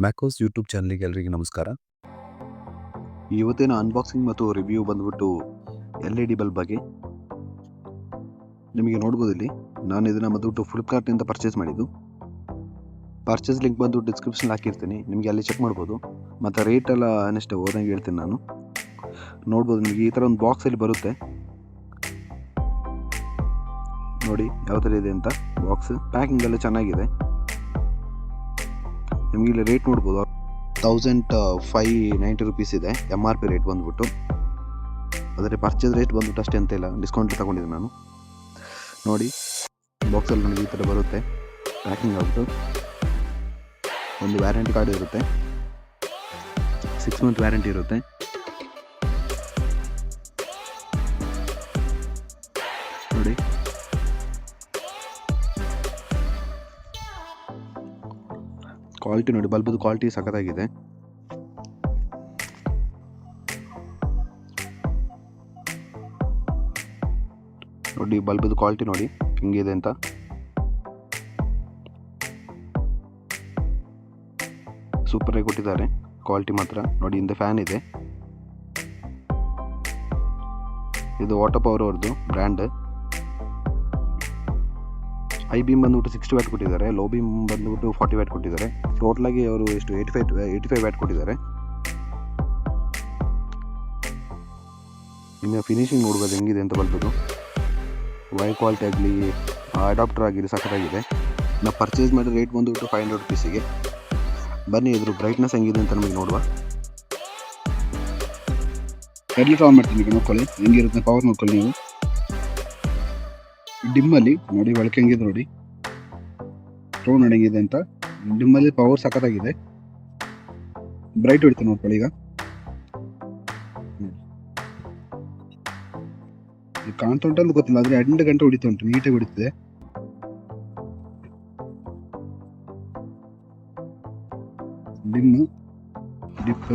MacOS YouTube ಚಾನಲ್ಗೆ ಎಲ್ಲರಿಗೆ ನಮಸ್ಕಾರ. ಇವತ್ತಿನ ಅನ್ಬಾಕ್ಸಿಂಗ್ ಮತ್ತು ರಿವ್ಯೂ ಬಂದ್ಬಿಟ್ಟು LED ಬಲ್ಬ್ ಬಗ್ಗೆ. ನಿಮಗೆ ನೋಡ್ಬೋದು ಇಲ್ಲಿ ನಾನು ಇದನ್ನು ಬಂದ್ಬಿಟ್ಟು ಫ್ಲಿಪ್ಕಾರ್ಟ್ನಿಂದ ಪರ್ಚೇಸ್ ಮಾಡಿದ್ದು. ಪರ್ಚೇಸ್ ಲಿಂಕ್ ಬಂದು ಡಿಸ್ಕ್ರಿಪ್ಷನ್ ಹಾಕಿರ್ತೀನಿ, ನಿಮಗೆ ಅಲ್ಲಿ ಚೆಕ್ ಮಾಡ್ಬೋದು. ಮತ್ತು ರೇಟ್ ಎಲ್ಲ ಅನ್ನಷ್ಟೇ ಓದಂಗೆ ಹೇಳ್ತೀನಿ ನಾನು. ನೋಡ್ಬೋದು ನಿಮಗೆ ಈ ಥರ ಒಂದು ಬಾಕ್ಸಲ್ಲಿ ಬರುತ್ತೆ ನೋಡಿ ಯಾವ ಥರ ಇದೆ ಅಂತ. ಬಾಕ್ಸ್ ಪ್ಯಾಕಿಂಗ್ ಎಲ್ಲ ಚೆನ್ನಾಗಿದೆ. ನಿಮಗೆ ಇಲ್ಲಿ ರೇಟ್ ನೋಡ್ಬೋದು, 1590 rupees ಇದೆ. MRP ರೇಟ್ ಬಂದ್ಬಿಟ್ಟು. ಆದರೆ ಪರ್ಚೇಸ್ ರೇಟ್ ಬಂದ್ಬಿಟ್ಟು ಅಷ್ಟೇ ಅಂತ ಇಲ್ಲ, ಡಿಸ್ಕೌಂಟ್ ತಗೊಂಡಿದ್ದೆ ನಾನು. ನೋಡಿ ಬಾಕ್ಸಲ್ಲಿ ನನಗೆ ಈ ಥರ ಬರುತ್ತೆ ಪ್ಯಾಕಿಂಗ್ ಆಗ್ಬಿಟ್ಟು. ಒಂದು ವ್ಯಾರಂಟಿ ಕಾರ್ಡ್ ಇರುತ್ತೆ, 6 month ವ್ಯಾರಂಟಿ ಇರುತ್ತೆ. ನೋಡಿ ಕ್ವಾಲಿಟಿ ನೋಡಿ, ಬಲ್ಬದು ಕ್ವಾಲಿಟಿ ಸಖತ್ತಾಗಿದೆ. ನೋಡಿ ಬಲ್ಬದು ಕ್ವಾಲಿಟಿ ನೋಡಿ ಹಿಂಗಿದೆ ಅಂತ. ಸೂಪರಾಗಿ ಕೊಟ್ಟಿದ್ದಾರೆ ಕ್ವಾಲಿಟಿ ಮಾತ್ರ. ನೋಡಿ ಹಿಂದೆ ಫ್ಯಾನ್ ಇದೆ, ಇದು ವಾಟರ್ ಪವರ್ ಅವ್ರದ್ದು ಬ್ರ್ಯಾಂಡ್. ಐ ಬೀಮ್ ಬಂದ್ಬಿಟ್ಟು 60 ವ್ಯಾಟ್ ಕೊಟ್ಟಿದ್ದಾರೆ, ಲೋ ಬೀಮ್ ಬಂದ್ಬಿಟ್ಟು 40 ವ್ಯಾಟ್ ಕೊಟ್ಟಿದ್ದಾರೆ. ಟೋಟಲಾಗಿ ಅವರು ಎಷ್ಟು 85 ವ್ಯಾಟ್ ಕೊಟ್ಟಿದ್ದಾರೆ. ಇನ್ನು ಫಿನಿಶಿಂಗ್ ನೋಡ್ಬೋದು ಹೆಂಗಿದೆ ಅಂತ ಬಲ್ಬದು. ವೈರ್ ಕ್ವಾಲಿಟಿ ಆಗಲಿ ಅಡಾಪ್ಟರ್ ಆಗಿರಿ ಸಖತ್ತಾಗಿದೆ. ನಾವು ಪರ್ಚೇಸ್ ಮಾಡಿದ ರೇಟ್ ಬಂದುಬಿಟ್ಟು 500 rupeesಗೆ. ಬನ್ನಿ ಇದ್ರ ಬ್ರೈಟ್ನೆಸ್ ಹೆಂಗಿದೆ ಅಂತ ನಮಗೆ ನೋಡುವ. ಹೆಡ್ಲೈಟ್ ಆನ್ ಮಾಡ್ತೀನಿ, ಈಗ ನೋಡ್ಕೊಳ್ಳಿ ಹೆಂಗಿರುತ್ತೆ ಪವರ್ ನೋಡ್ಕೊಳ್ಳಿ ನೀವು. ಡಿಮ್ಮಲ್ಲಿ ನೋಡಿ ಬೆಳಕು ಹೆಂಗಿದೆ ನೋಡಿ, ಟೋನ್ ಹೆಂಗಿದೆ ಅಂತ. ಡಿಮ್ಮಲ್ಲಿ ಪವರ್ ಸಖತ್ತಾಗಿದೆ. ಬ್ರೈಟ್ ಹೊಡಿತೀನಿ ನೋಡ್ಕೊಳ್ಳಿ ಈಗ. ಕಾಣ್ತಾ ಉಂಟಂತ ಗೊತ್ತಿಲ್ಲ, ಆದರೆ 2 ಗಂಟೆ ಹೊಡಿತಾ ಉಂಟು, ನೀಟಾಗಿ ಹೊಡಿತಿದೆ. Dim drip